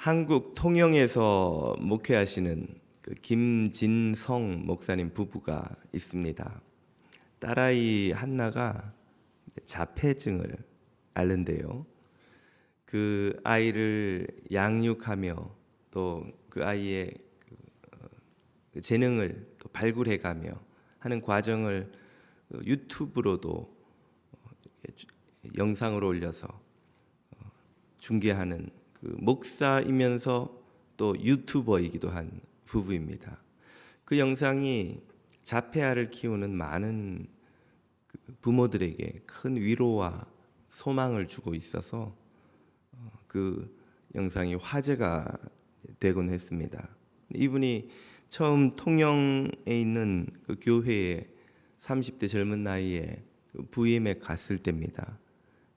한국 통영에서 목회하시는 그 김진성 목사님 부부가 있습니다. 딸아이 한나가 자폐증을 앓는데요. 그 아이를 양육하며 또 그 아이의 그 재능을 또 발굴해가며 하는 과정을 유튜브로도 영상으로 올려서 중계하는 그 목사이면서 또 유튜버이기도 한 부부입니다. 그 영상이 자폐아를 키우는 많은 그 부모들에게 큰 위로와 소망을 주고 있어서 그 영상이 화제가 되곤 했습니다. 이분이 처음 통영에 있는 그 교회에 30대 젊은 나이에 그 부임에 갔을 때입니다.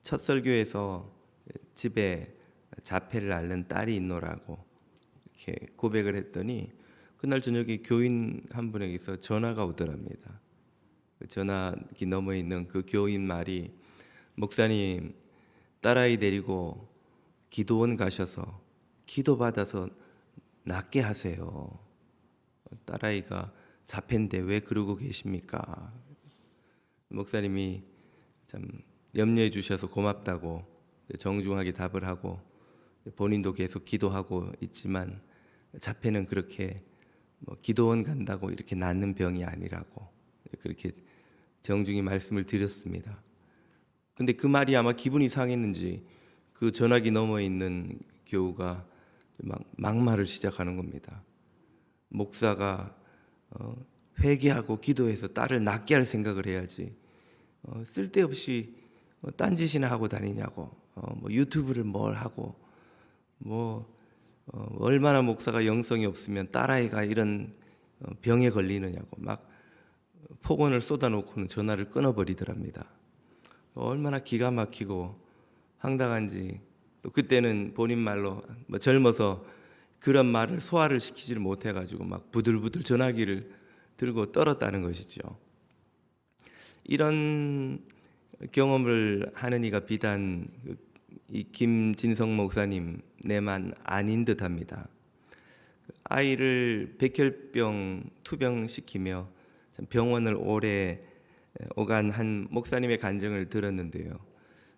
첫 설교에서 집에 자폐를 앓는 딸이 있노라고 이렇게 고백을 했더니 그날 저녁에 교인 한 분에게서 전화가 오더랍니다. 전화기 너머에 있는 그 교인 말이 목사님 딸아이 데리고 기도원 가셔서 기도받아서 낫게 하세요. 딸아이가 자폐인데 왜 그러고 계십니까? 목사님이 참 염려해 주셔서 고맙다고 정중하게 답을 하고 본인도 계속 기도하고 있지만 자폐는 그렇게 기도원 간다고 이렇게 낫는 병이 아니라고 그렇게 정중히 말씀을 드렸습니다. 근데 그 말이 아마 기분이 상했는지 그 전화기 너머에 있는 교우가 막 막말을 시작하는 겁니다. 목사가 회개하고 기도해서 딸을 낫게 할 생각을 해야지 쓸데없이 딴짓이나 하고 다니냐고 뭐 유튜브를 뭘 하고 얼마나 목사가 영성이 없으면 딸아이가 이런 병에 걸리느냐고 막 폭언을 쏟아놓고는 전화를 끊어버리더랍니다. 얼마나 기가 막히고 황당한지 또 그때는 본인 말로 젊어서 그런 말을 소화를 시키지를 못해가지고 막 부들부들 전화기를 들고 떨었다는 것이죠. 이런 경험을 하는 이가 비단 이 김진성 목사님네만 아닌 듯합니다. 아이를 백혈병 투병시키며 병원을 오래 오간 한 목사님의 간증을 들었는데요.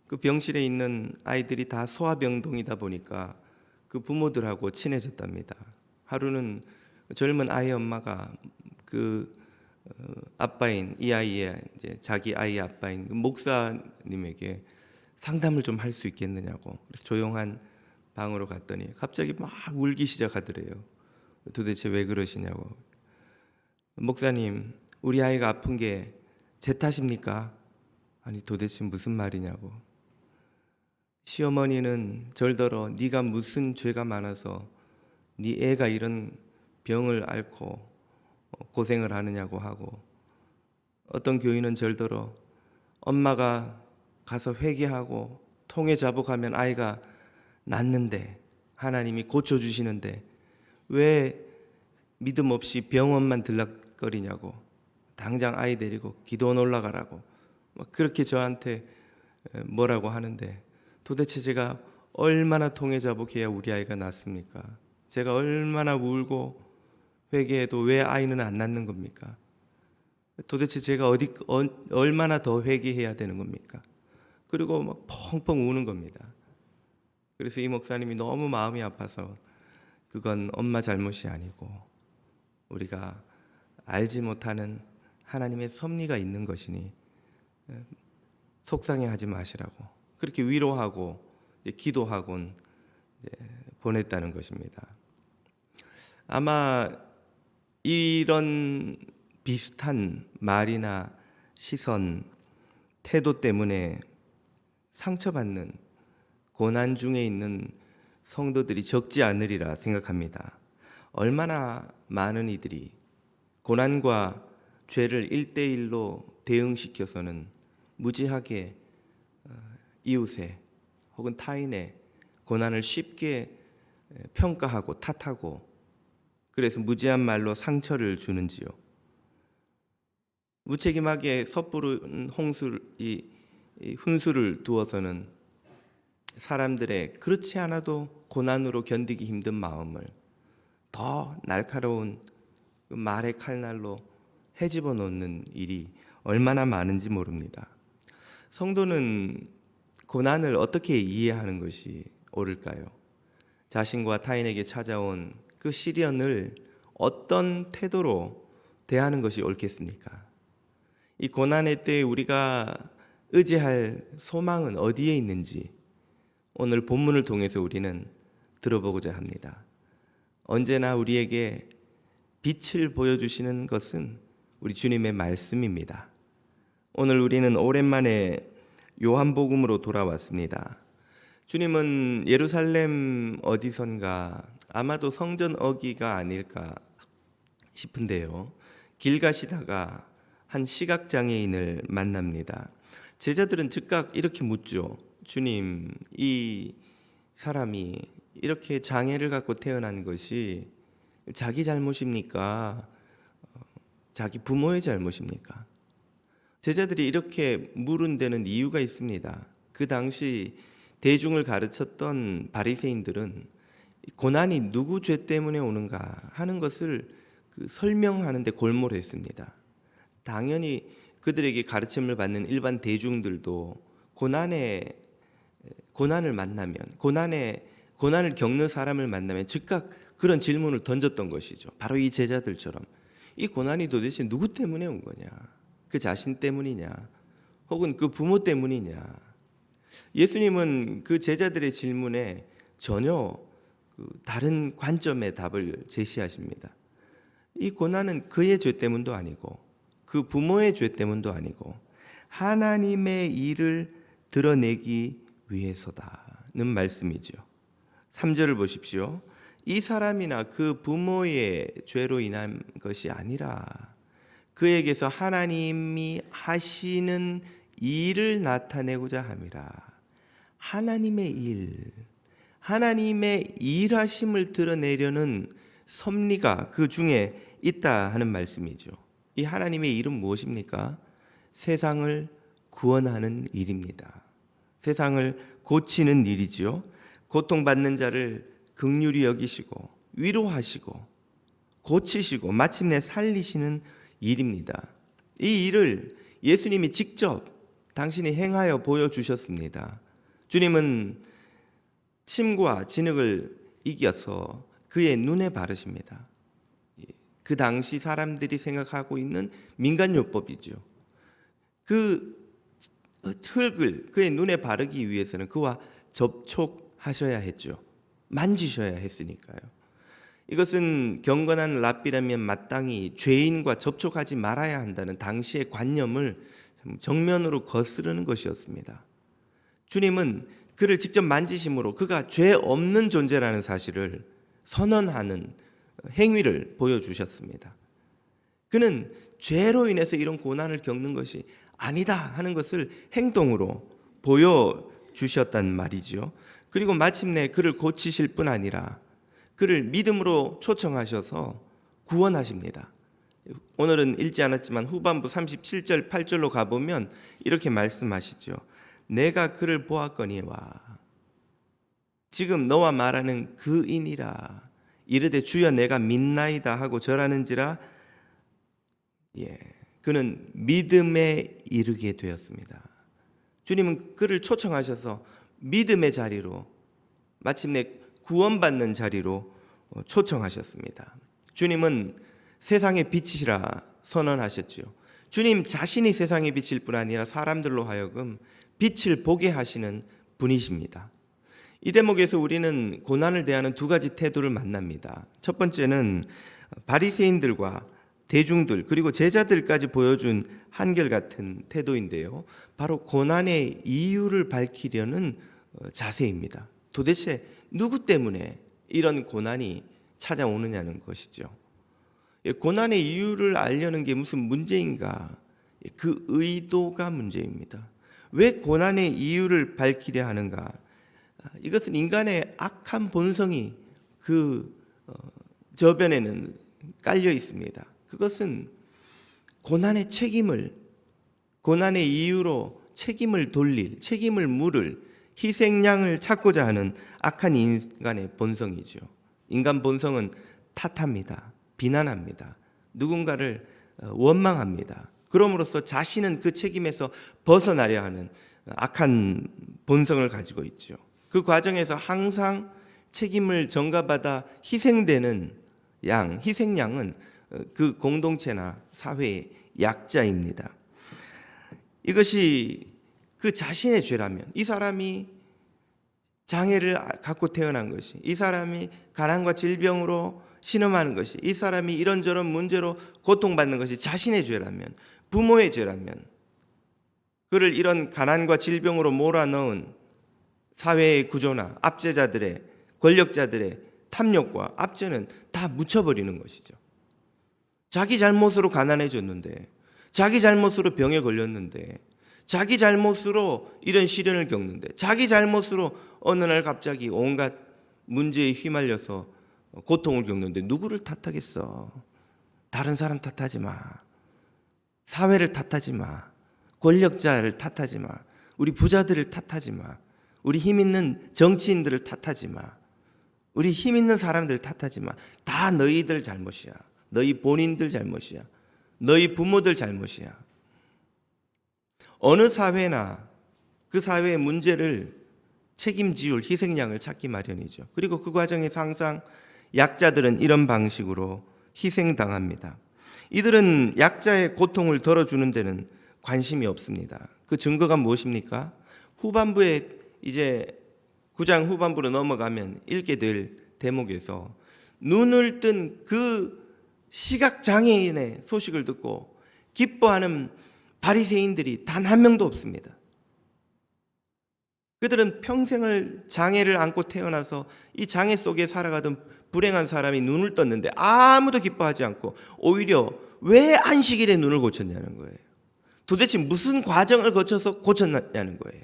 그 병실에 있는 아이들이 다 소아병동이다 보니까 그 부모들하고 친해졌답니다. 하루는 젊은 아이 엄마가 그 아빠인 이 아이의 이제 자기 아이의 아빠인 그 목사님에게 상담을 좀 할 수 있겠느냐고 그래서 조용한 방으로 갔더니 갑자기 막 울기 시작하더래요. 도대체 왜 그러시냐고. 목사님, 우리 아이가 아픈 게 제 탓입니까? 아니 도대체 무슨 말이냐고. 시어머니는 절더러 네가 무슨 죄가 많아서 네 애가 이런 병을 앓고 고생을 하느냐고 하고, 어떤 교인은 절더러 엄마가 가서 회개하고 통회 자복하면 아이가 낫는데 하나님이 고쳐주시는데 왜 믿음 없이 병원만 들락거리냐고, 당장 아이 데리고 기도원 올라가라고 그렇게 저한테 뭐라고 하는데 도대체 제가 얼마나 통회 자복해야 우리 아이가 낫습니까? 제가 얼마나 울고 회개해도 왜 아이는 안 낫는 겁니까? 도대체 제가 얼마나 더 회개해야 되는 겁니까? 그리고 막 펑펑 우는 겁니다. 그래서 이 목사님이 너무 마음이 아파서 그건 엄마 잘못이 아니고 우리가 알지 못하는 하나님의 섭리가 있는 것이니 속상해하지 마시라고 그렇게 위로하고 기도하곤 보냈다는 것입니다. 아마 이런 비슷한 말이나 시선, 태도 때문에 상처받는 고난 중에 있는 성도들이 적지 않으리라 생각합니다. 얼마나 많은 이들이 고난과 죄를 1대1로 대응시켜서는 무지하게 이웃의 혹은 타인의 고난을 쉽게 평가하고 탓하고 그래서 무지한 말로 상처를 주는지요. 무책임하게 섣부른 훈수를 두어서는 사람들의 그렇지 않아도 고난으로 견디기 힘든 마음을 더 날카로운 그 말의 칼날로 헤집어 놓는 일이 얼마나 많은지 모릅니다. 성도는 고난을 어떻게 이해하는 것이 옳을까요? 자신과 타인에게 찾아온 그 시련을 어떤 태도로 대하는 것이 옳겠습니까? 이 고난의 때에 우리가 의지할 소망은 어디에 있는지 오늘 본문을 통해서 우리는 들어보고자 합니다. 언제나 우리에게 빛을 보여주시는 것은 우리 주님의 말씀입니다. 오늘 우리는 오랜만에 요한복음으로 돌아왔습니다. 주님은 예루살렘 어디선가 아마도 성전 어귀가 아닐까 싶은데요. 길 가시다가 한 시각장애인을 만납니다. 제자들은 즉각 이렇게 묻죠. 주님, 이 사람이 이렇게 장애를 갖고 태어난 것이 자기 잘못입니까? 자기 부모의 잘못입니까? 제자들이 이렇게 물은 데는 이유가 있습니다. 그 당시 대중을 가르쳤던 바리새인들은 고난이 누구 죄 때문에 오는가 하는 것을 설명하는 데 골몰했습니다. 당연히 그들에게 가르침을 받는 일반 대중들도 고난을 만나면 고난을 겪는 사람을 만나면 즉각 그런 질문을 던졌던 것이죠. 바로 이 제자들처럼 이 고난이 도대체 누구 때문에 온 거냐? 그 자신 때문이냐? 혹은 그 부모 때문이냐? 예수님은 그 제자들의 질문에 전혀 다른 관점의 답을 제시하십니다. 이 고난은 그의 죄 때문도 아니고 그 부모의 죄 때문도 아니고 하나님의 일을 드러내기 위해서다는 말씀이죠. 3절을 보십시오. 이 사람이나 그 부모의 죄로 인한 것이 아니라 그에게서 하나님이 하시는 일을 나타내고자 함이라. 하나님의 일하심을 드러내려는 섭리가 그 중에 있다 하는 말씀이죠. 이 하나님의 일은 무엇입니까? 세상을 구원하는 일입니다. 세상을 고치는 일이죠. 고통받는 자를 긍휼히 여기시고 위로하시고 고치시고 마침내 살리시는 일입니다. 이 일을 예수님이 직접 당신이 행하여 보여주셨습니다. 주님은 침과 진흙을 이겨서 그의 눈에 바르십니다. 그 당시 사람들이 생각하고 있는 민간요법이죠. 그 흙을 그의 눈에 바르기 위해서는 그와 접촉하셔야 했죠. 만지셔야 했으니까요. 이것은 경건한 랍비라면 마땅히 죄인과 접촉하지 말아야 한다는 당시의 관념을 정면으로 거스르는 것이었습니다. 주님은 그를 직접 만지심으로 그가 죄 없는 존재라는 사실을 선언하는 행위를 보여주셨습니다. 그는 죄로 인해서 이런 고난을 겪는 것이 아니다 하는 것을 행동으로 보여주셨단 말이죠. 그리고 마침내 그를 고치실 뿐 아니라 그를 믿음으로 초청하셔서 구원하십니다. 오늘은 읽지 않았지만 후반부 37절 8절로 가보면 이렇게 말씀하시죠. 내가 그를 보았거니와 지금 너와 말하는 그이니라 이르되 주여 내가 믿나이다 하고 절하는지라 그는 믿음에 이르게 되었습니다. 주님은 그를 초청하셔서 믿음의 자리로 마침내 구원받는 자리로 초청하셨습니다. 주님은 세상의 빛이시라 선언하셨지요. 주님 자신이 세상의 빛일 뿐 아니라 사람들로 하여금 빛을 보게 하시는 분이십니다. 이 대목에서 우리는 고난을 대하는 두 가지 태도를 만납니다. 첫 번째는 바리새인들과 대중들 그리고 제자들까지 보여준 한결같은 태도인데요. 바로 고난의 이유를 밝히려는 자세입니다. 도대체 누구 때문에 이런 고난이 찾아오느냐는 것이죠. 고난의 이유를 알려는 게 무슨 문제인가? 그 의도가 문제입니다. 왜 고난의 이유를 밝히려 하는가? 이것은 인간의 악한 본성이 그 저변에는 깔려 있습니다. 그것은 고난의 이유로 책임을 물을 희생양을 찾고자 하는 악한 인간의 본성이죠. 인간 본성은 탓합니다. 비난합니다. 누군가를 원망합니다. 그럼으로써 자신은 그 책임에서 벗어나려 하는 악한 본성을 가지고 있죠. 그 과정에서 항상 책임을 전가받아 희생되는 희생양은 그 공동체나 사회의 약자입니다. 이것이 그 자신의 죄라면, 이 사람이 장애를 갖고 태어난 것이, 이 사람이 가난과 질병으로 신음하는 것이, 이 사람이 이런저런 문제로 고통받는 것이 자신의 죄라면, 부모의 죄라면, 그를 이런 가난과 질병으로 몰아넣은 사회의 구조나 압제자들의, 권력자들의 탐욕과 압제는 다 묻혀버리는 것이죠. 자기 잘못으로 가난해졌는데, 자기 잘못으로 병에 걸렸는데, 자기 잘못으로 이런 시련을 겪는데, 자기 잘못으로 어느 날 갑자기 온갖 문제에 휘말려서 고통을 겪는데 누구를 탓하겠어? 다른 사람 탓하지 마. 사회를 탓하지 마. 권력자를 탓하지 마. 우리 부자들을 탓하지 마. 우리 힘 있는 정치인들을 탓하지 마. 우리 힘 있는 사람들을 탓하지 마. 다 너희들 잘못이야. 너희 본인들 잘못이야. 너희 부모들 잘못이야. 어느 사회나 그 사회의 문제를 책임지울 희생양을 찾기 마련이죠. 그리고 그 과정에서 항상 약자들은 이런 방식으로 희생당합니다. 이들은 약자의 고통을 덜어주는 데는 관심이 없습니다. 그 증거가 무엇입니까? 후반부에 이제 9장 후반부로 넘어가면 읽게 될 대목에서 눈을 뜬 그 시각장애인의 소식을 듣고 기뻐하는 바리새인들이 단 한 명도 없습니다. 그들은 평생을 장애를 안고 태어나서 이 장애 속에 살아가던 불행한 사람이 눈을 떴는데 아무도 기뻐하지 않고 오히려 왜 안식일에 눈을 고쳤냐는 거예요. 도대체 무슨 과정을 거쳐서 고쳤냐는 거예요.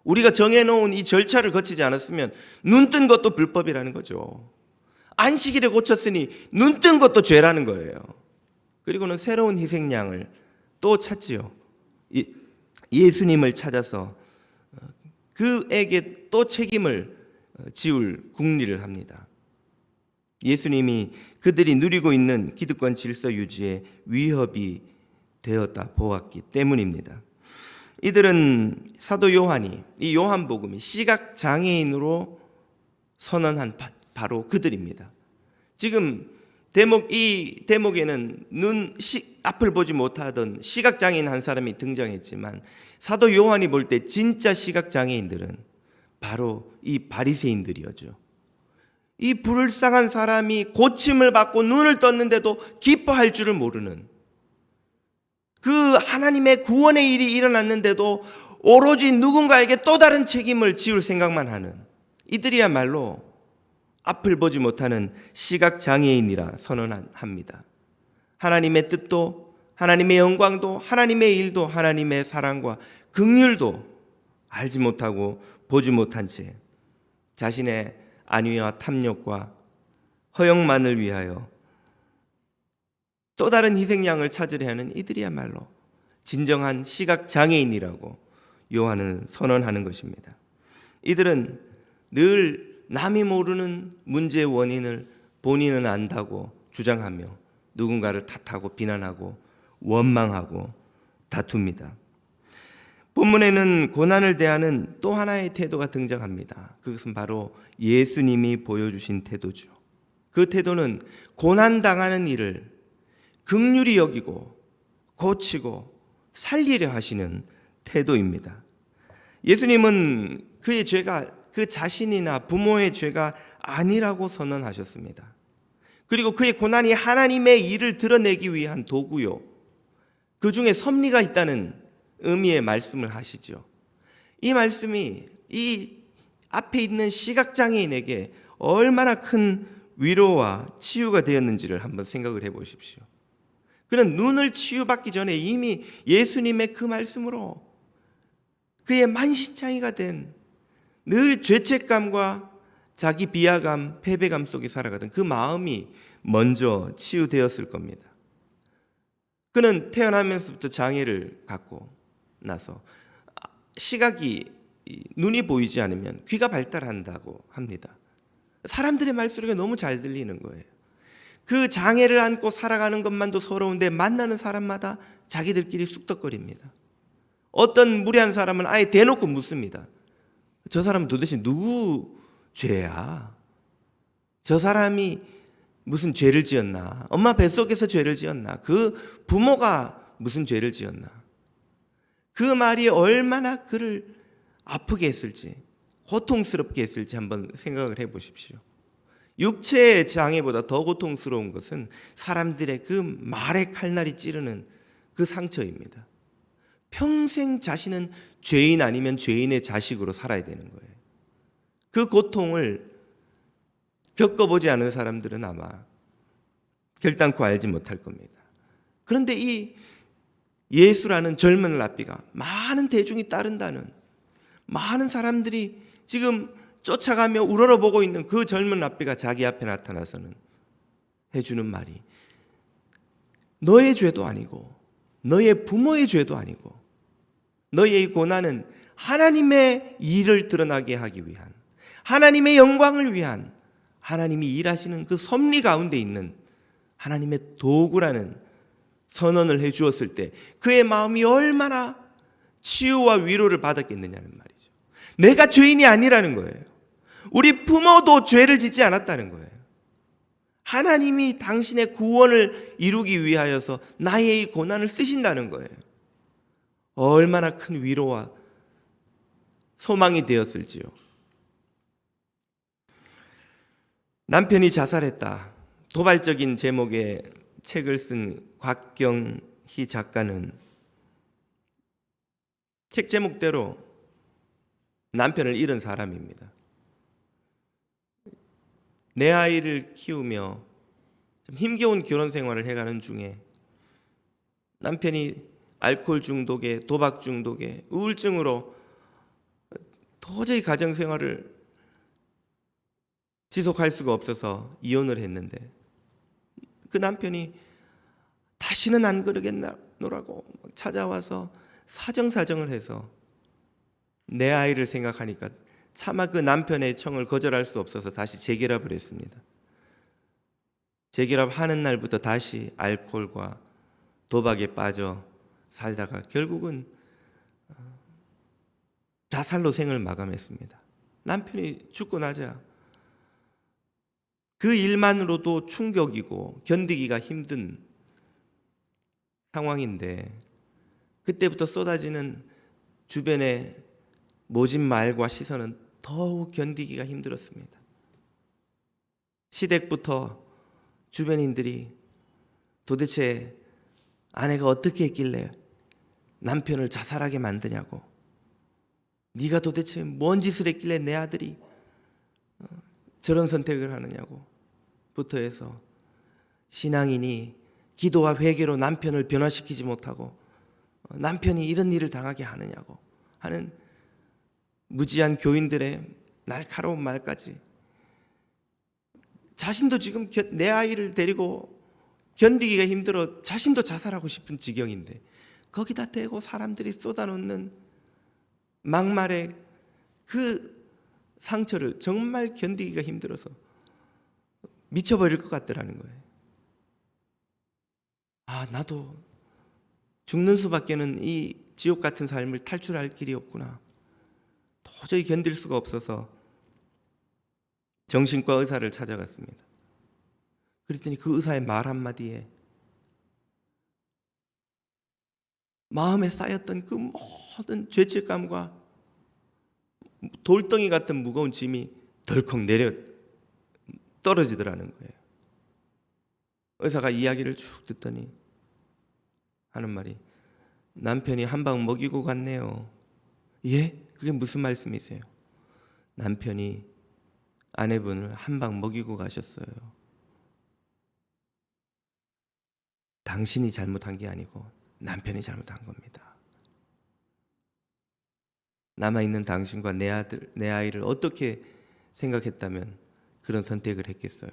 우리가 정해놓은 이 절차를 거치지 않았으면 눈 뜬 것도 불법이라는 거죠. 안식일에 고쳤으니 눈 뜬 것도 죄라는 거예요. 그리고는 새로운 희생양을 또 찾지요. 예수님을 찾아서 그에게 또 책임을 지울 궁리를 합니다. 예수님이 그들이 누리고 있는 기득권 질서 유지에 위협이 되었다 보았기 때문입니다. 이들은 사도 요한이, 이 요한복음이 시각장애인으로 선언한 바로 그들입니다. 지금 이 대목에는 앞을 보지 못하던 시각장애인 한 사람이 등장했지만 사도 요한이 볼 때 진짜 시각장애인들은 바로 이 바리새인들이었죠. 이 불쌍한 사람이 고침을 받고 눈을 떴는데도 기뻐할 줄을 모르는, 그 하나님의 구원의 일이 일어났는데도 오로지 누군가에게 또 다른 책임을 지울 생각만 하는 이들이야말로 앞을 보지 못하는 시각장애인이라 선언합니다. 하나님의 뜻도, 하나님의 영광도, 하나님의 일도, 하나님의 사랑과 긍휼도 알지 못하고 보지 못한 채 자신의 안위와 탐욕과 허영만을 위하여 또 다른 희생양을 찾으려 하는 이들이야말로 진정한 시각장애인이라고 요한은 선언하는 것입니다. 이들은 늘 남이 모르는 문제의 원인을 본인은 안다고 주장하며 누군가를 탓하고 비난하고 원망하고 다툽니다. 본문에는 고난을 대하는 또 하나의 태도가 등장합니다. 그것은 바로 예수님이 보여주신 태도죠. 그 태도는 고난당하는 이를 긍휼히 여기고 고치고 살리려 하시는 태도입니다. 예수님은 그의 죄가 그 자신이나 부모의 죄가 아니라고 선언하셨습니다. 그리고 그의 고난이 하나님의 일을 드러내기 위한 도구요, 그 중에 섭리가 있다는 의미의 말씀을 하시죠. 이 말씀이 이 앞에 있는 시각장애인에게 얼마나 큰 위로와 치유가 되었는지를 한번 생각을 해보십시오. 그는 눈을 치유받기 전에 이미 예수님의 그 말씀으로 그의 만신창이가 된 늘 죄책감과 자기 비하감, 패배감 속에 살아가던 그 마음이 먼저 치유되었을 겁니다. 그는 태어나면서부터 장애를 갖고 나서 시각이 눈이 보이지 않으면 귀가 발달한다고 합니다. 사람들의 말소리가 너무 잘 들리는 거예요. 그 장애를 안고 살아가는 것만도 서러운데 만나는 사람마다 자기들끼리 쑥덕거립니다. 어떤 무례한 사람은 아예 대놓고 묻습니다. 저 사람은 도대체 누구 죄야? 저 사람이 무슨 죄를 지었나? 엄마 뱃속에서 죄를 지었나? 그 부모가 무슨 죄를 지었나? 그 말이 얼마나 그를 아프게 했을지, 고통스럽게 했을지 한번 생각을 해보십시오. 육체의 장애보다 더 고통스러운 것은 사람들의 그 말의 칼날이 찌르는 그 상처입니다. 평생 자신은 죄인 아니면 죄인의 자식으로 살아야 되는 거예요. 그 고통을 겪어보지 않은 사람들은 아마 결단코 알지 못할 겁니다. 그런데 이 예수라는 젊은 랍비가 많은 대중이 따른다는, 많은 사람들이 지금 쫓아가며 우러러보고 있는 그 젊은 랍비가 자기 앞에 나타나서는 해주는 말이, 너의 죄도 아니고 너의 부모의 죄도 아니고 너의 고난은 하나님의 일을 드러나게 하기 위한, 하나님의 영광을 위한, 하나님이 일하시는 그 섭리 가운데 있는 하나님의 도구라는 선언을 해주었을 때 그의 마음이 얼마나 치유와 위로를 받았겠느냐는 말이죠. 내가 죄인이 아니라는 거예요. 우리 부모도 죄를 짓지 않았다는 거예요. 하나님이 당신의 구원을 이루기 위하여서 나의 이 고난을 쓰신다는 거예요. 얼마나 큰 위로와 소망이 되었을지요. 남편이 자살했다, 도발적인 제목의 책을 쓴 곽경희 작가는 책 제목대로 남편을 잃은 사람입니다. 내 아이를 키우며 좀 힘겨운 결혼 생활을 해가는 중에 남편이 알코올 중독에, 도박 중독에, 우울증으로 도저히 가정 생활을 지속할 수가 없어서 이혼을 했는데, 그 남편이 다시는 안 그러겠노라고 찾아와서 사정사정을 해서 내 아이를 생각하니까 차마 그 남편의 청을 거절할 수 없어서 다시 재결합을 했습니다. 재결합하는 날부터 다시 알코올과 도박에 빠져 살다가 결국은 자살로 생을 마감했습니다. 남편이 죽고 나자 그 일만으로도 충격이고 견디기가 힘든 상황인데, 그때부터 쏟아지는 주변의 모진 말과 시선은 더욱 견디기가 힘들었습니다. 시댁부터 주변인들이 도대체 아내가 어떻게 했길래 남편을 자살하게 만드냐고, 네가 도대체 뭔 짓을 했길래 내 아들이 저런 선택을 하느냐고 부터 해서, 신앙인이 기도와 회개로 남편을 변화시키지 못하고 남편이 이런 일을 당하게 하느냐고 하는 무지한 교인들의 날카로운 말까지, 자신도 지금 내 아이를 데리고 견디기가 힘들어 자신도 자살하고 싶은 지경인데 거기다 대고 사람들이 쏟아놓는 막말의 그 상처를 정말 견디기가 힘들어서 미쳐버릴 것 같더라는 거예요. 아, 나도 죽는 수밖에는 이 지옥 같은 삶을 탈출할 길이 없구나. 도저히 견딜 수가 없어서 정신과 의사를 찾아갔습니다. 그랬더니 그 의사의 말 한마디에 마음에 쌓였던 그 모든 죄책감과 돌덩이 같은 무거운 짐이 덜컥 내려 떨어지더라는 거예요. 의사가 이야기를 쭉 듣더니 하는 말이, 남편이 한 방 먹이고 갔네요. 예? 그게 무슨 말씀이세요? 남편이 아내분을 한 방 먹이고 가셨어요. 당신이 잘못한 게 아니고 남편이 잘못한 겁니다. 남아있는 당신과 내 아이를 어떻게 생각했다면 그런 선택을 했겠어요?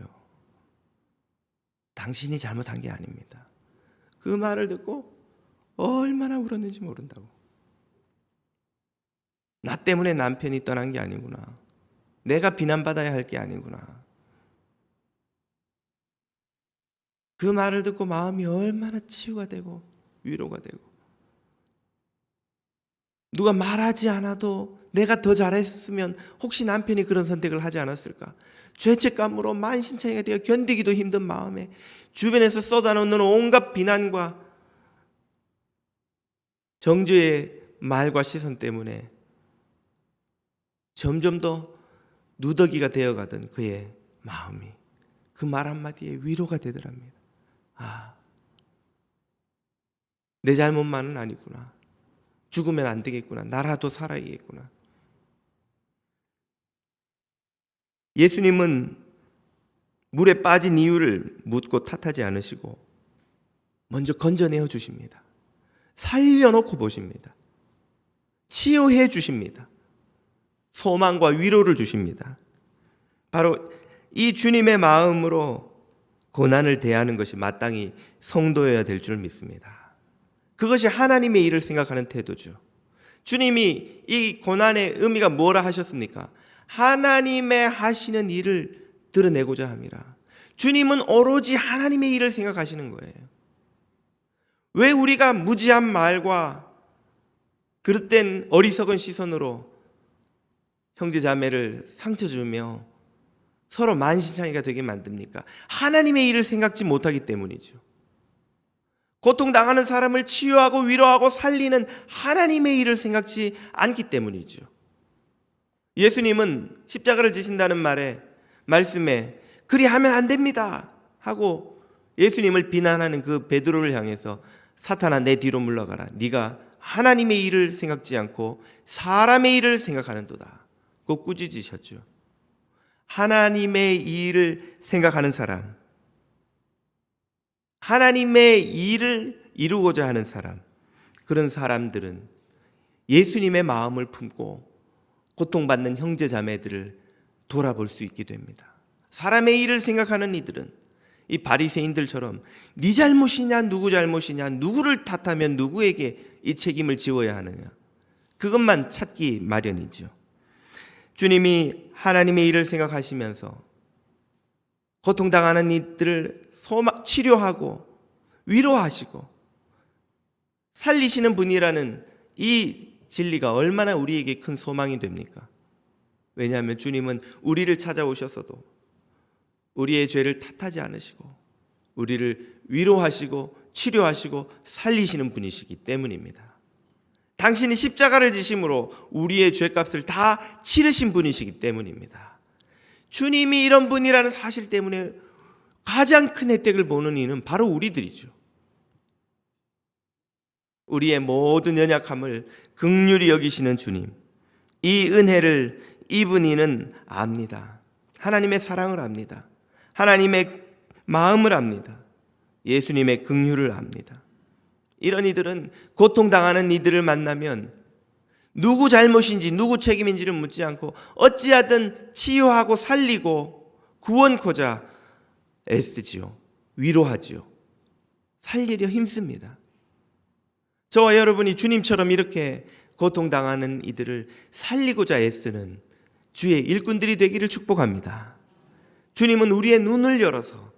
당신이 잘못한 게 아닙니다. 그 말을 듣고 얼마나 울었는지 모른다고. 나 때문에 남편이 떠난 게 아니구나. 내가 비난받아야 할 게 아니구나. 그 말을 듣고 마음이 얼마나 치유가 되고 위로가 되고, 누가 말하지 않아도 내가 더 잘했으면 혹시 남편이 그런 선택을 하지 않았을까? 죄책감으로 만신창이가 되어 견디기도 힘든 마음에 주변에서 쏟아놓는 온갖 비난과 정죄의 말과 시선 때문에 점점 더 누더기가 되어가던 그의 마음이 그 말 한마디에 위로가 되더랍니다. 아, 내 잘못만은 아니구나. 죽으면 안 되겠구나. 나라도 살아야겠구나. 예수님은 물에 빠진 이유를 묻고 탓하지 않으시고 먼저 건져내어 주십니다. 살려놓고 보십니다. 치유해 주십니다. 소망과 위로를 주십니다. 바로 이 주님의 마음으로 고난을 대하는 것이 마땅히 성도여야 될 줄 믿습니다. 그것이 하나님의 일을 생각하는 태도죠. 주님이 이 고난의 의미가 뭐라 하셨습니까? 하나님의 하시는 일을 드러내고자 함이라. 주님은 오로지 하나님의 일을 생각하시는 거예요. 왜 우리가 무지한 말과 그릇된 어리석은 시선으로 형제 자매를 상처 주며 서로 만신창이가 되게 만듭니까? 하나님의 일을 생각지 못하기 때문이죠. 고통당하는 사람을 치유하고 위로하고 살리는 하나님의 일을 생각지 않기 때문이죠. 예수님은 십자가를 지신다는 말씀에 그리하면 안 됩니다 하고 예수님을 비난하는 그 베드로를 향해서 사탄아 내 뒤로 물러가라. 네가 하나님의 일을 생각지 않고 사람의 일을 생각하는도다. 꼭 꾸짖으셨죠. 하나님의 일을 생각하는 사람, 하나님의 일을 이루고자 하는 사람, 그런 사람들은 예수님의 마음을 품고 고통받는 형제 자매들을 돌아볼 수 있게 됩니다. 사람의 일을 생각하는 이들은 이 바리새인들처럼 네 잘못이냐 누구 잘못이냐 누구를 탓하면 누구에게 이 책임을 지워야 하느냐, 그것만 찾기 마련이죠. 주님이 하나님의 일을 생각하시면서 고통당하는 이들을 치료하고 위로하시고 살리시는 분이라는 이 진리가 얼마나 우리에게 큰 소망이 됩니까? 왜냐하면 주님은 우리를 찾아오셔서도 우리의 죄를 탓하지 않으시고 우리를 위로하시고 치료하시고 살리시는 분이시기 때문입니다. 당신이 십자가를 지심으로 우리의 죄값을 다 치르신 분이시기 때문입니다. 주님이 이런 분이라는 사실 때문에 가장 큰 혜택을 보는 이는 바로 우리들이죠. 우리의 모든 연약함을 긍휼히 여기시는 주님, 이 은혜를 입은 이는 압니다. 하나님의 사랑을 압니다. 하나님의 마음을 압니다. 예수님의 긍휼을 압니다. 이런 이들은 고통당하는 이들을 만나면 누구 잘못인지 누구 책임인지를 묻지 않고 어찌하든 치유하고 살리고 구원코자 애쓰지요. 위로하지요. 살리려 힘씁니다. 저와 여러분이 주님처럼 이렇게 고통당하는 이들을 살리고자 애쓰는 주의 일꾼들이 되기를 축복합니다. 주님은 우리의 눈을 열어서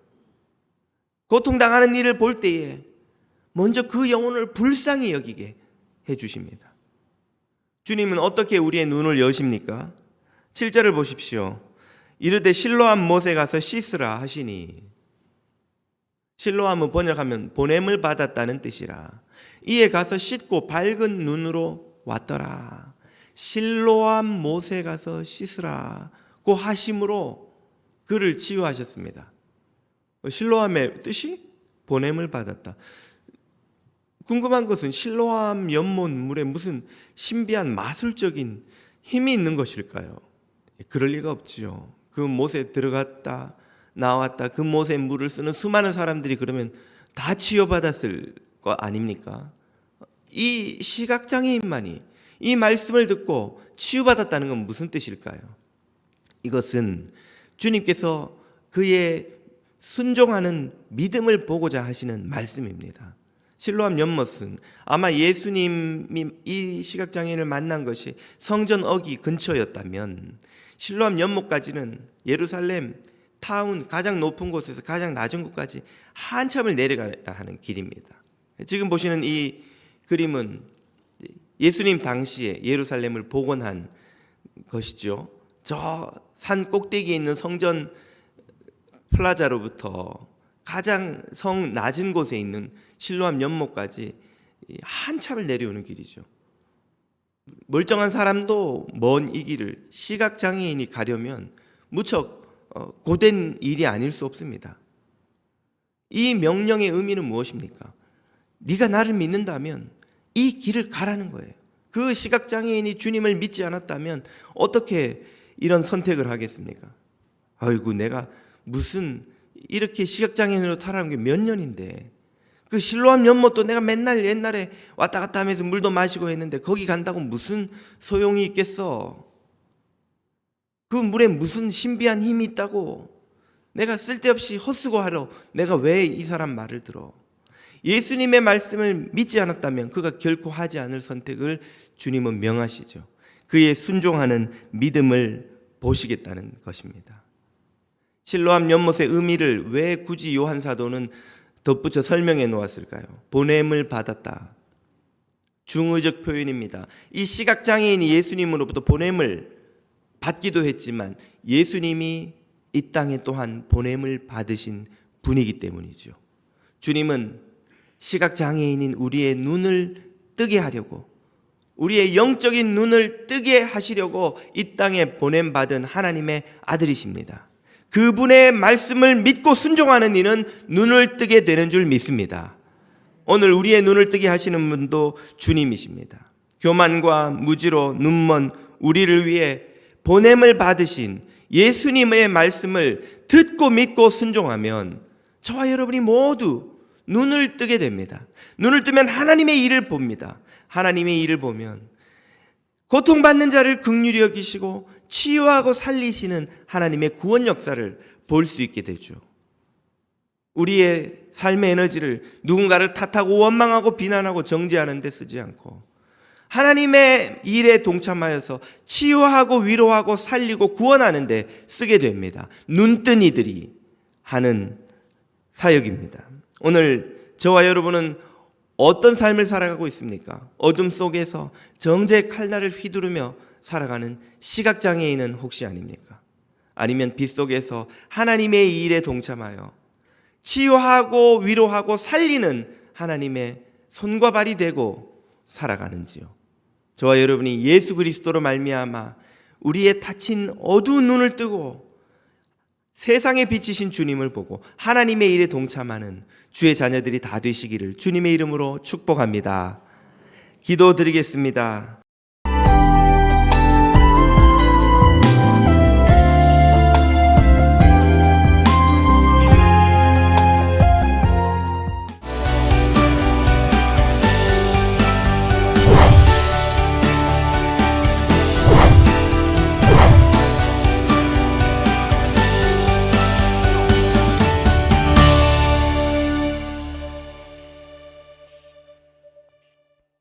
고통당하는 이를 볼 때에 먼저 그 영혼을 불쌍히 여기게 해주십니다. 주님은 어떻게 우리의 눈을 여십니까? 7절을 보십시오. 이르되 실로암 못에 가서 씻으라 하시니, 실로암은 번역하면 보냄을 받았다는 뜻이라. 이에 가서 씻고 밝은 눈으로 왔더라. 실로암 못에 가서 씻으라고 하심으로 그를 치유하셨습니다. 실로암의 뜻이 보냄을 받았다. 궁금한 것은 실로암 연못물에 무슨 신비한 마술적인 힘이 있는 것일까요? 그럴 리가 없지요. 그 못에 들어갔다 나왔다 그 못에 물을 쓰는 수많은 사람들이 그러면 다 치유받았을 거 아닙니까? 이 시각장애인만이 이 말씀을 듣고 치유받았다는 건 무슨 뜻일까요? 이것은 주님께서 그의 순종하는 믿음을 보고자 하시는 말씀입니다. 실로암 연못은 아마 예수님이 이 시각장애인을 만난 것이 성전 어기 근처였다면 실로암 연못까지는 예루살렘 타운 가장 높은 곳에서 가장 낮은 곳까지 한참을 내려가야 하는 길입니다. 지금 보시는 이 그림은 예수님 당시에 예루살렘을 복원한 것이죠. 저 산 꼭대기에 있는 성전 플라자로부터 가장 성 낮은 곳에 있는 실로암 연못까지 한참을 내려오는 길이죠. 멀쩡한 사람도 먼 이 길을 시각장애인이 가려면 무척 고된 일이 아닐 수 없습니다. 이 명령의 의미는 무엇입니까? 네가 나를 믿는다면 이 길을 가라는 거예요. 그 시각장애인이 주님을 믿지 않았다면 어떻게 이런 선택을 하겠습니까? 아이고, 내가 무슨 이렇게 시각장애인으로 타라는 게 몇 년인데, 그 실로암 연못도 내가 맨날 옛날에 왔다 갔다 하면서 물도 마시고 했는데 거기 간다고 무슨 소용이 있겠어? 그 물에 무슨 신비한 힘이 있다고? 내가 쓸데없이 헛수고하러 내가 왜 이 사람 말을 들어? 예수님의 말씀을 믿지 않았다면 그가 결코 하지 않을 선택을 주님은 명하시죠. 그의 순종하는 믿음을 보시겠다는 것입니다. 실로암 연못의 의미를 왜 굳이 요한 사도는 덧붙여 설명해 놓았을까요? 보냄을 받았다. 중의적 표현입니다. 이 시각장애인이 예수님으로부터 보냄을 받기도 했지만 예수님이 이 땅에 또한 보냄을 받으신 분이기 때문이죠. 주님은 시각장애인인 우리의 눈을 뜨게 하려고, 우리의 영적인 눈을 뜨게 하시려고 이 땅에 보냄받은 하나님의 아들이십니다. 그분의 말씀을 믿고 순종하는 이는 눈을 뜨게 되는 줄 믿습니다. 오늘 우리의 눈을 뜨게 하시는 분도 주님이십니다. 교만과 무지로 눈먼 우리를 위해 보냄을 받으신 예수님의 말씀을 듣고 믿고 순종하면 저와 여러분이 모두 눈을 뜨게 됩니다. 눈을 뜨면 하나님의 일을 봅니다. 하나님의 일을 보면 고통받는 자를 긍휼히 여기시고 치유하고 살리시는 하나님의 구원 역사를 볼 수 있게 되죠. 우리의 삶의 에너지를 누군가를 탓하고 원망하고 비난하고 정죄하는 데 쓰지 않고 하나님의 일에 동참하여서 치유하고 위로하고 살리고 구원하는 데 쓰게 됩니다. 눈뜬 이들이 하는 사역입니다. 오늘 저와 여러분은 어떤 삶을 살아가고 있습니까? 어둠 속에서 정죄의 칼날을 휘두르며 살아가는 시각장애인은 혹시 아닙니까? 아니면 빛 속에서 하나님의 일에 동참하여 치유하고 위로하고 살리는 하나님의 손과 발이 되고 살아가는지요? 저와 여러분이 예수 그리스도로 말미암아 우리의 닫힌 어두운 눈을 뜨고 세상에 비치신 주님을 보고 하나님의 일에 동참하는 주의 자녀들이 다 되시기를 주님의 이름으로 축복합니다. 기도드리겠습니다.